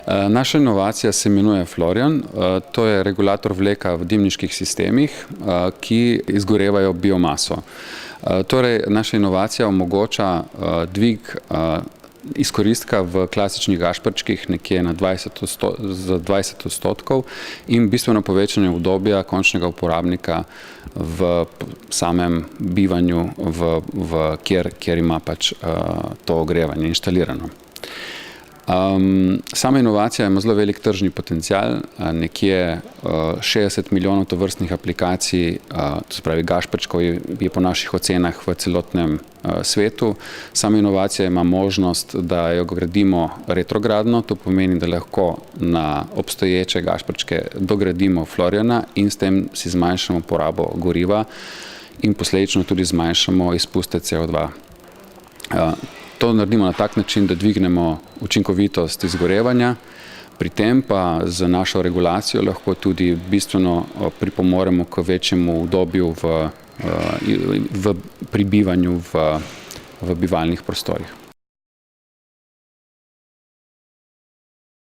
Naša inovacija se imenuje Florian. To je regulator vleka v dimniških sistemih, ki izgorevajo biomaso. Torej, naša inovacija omogoča dvig izkoristka v klasičnih gašperčkih nekje na 20% in bistveno povečanje udobja končnega uporabnika v samem bivanju, kjer ima pač to ogrevanje inštalirano. Sama inovacija ima zelo velik tržni potencial, nekje 60 milijonov tovrstnih aplikacij, to se pravi gašperčkov je po naših ocenah v celotnem svetu. Sama inovacija ima možnost, da jo gradimo retrogradno, to pomeni, da lahko na obstoječe gašperčke dogradimo Floriana in s tem si zmanjšamo porabo goriva in posledično tudi zmanjšamo izpuste CO2. To naredimo na tak način, da dvignemo učinkovitost izgorevanja, pri tem pa z našo regulacijo lahko tudi bistveno pripomoremo k večjemu udobju v bivanju v bivalnih prostorih.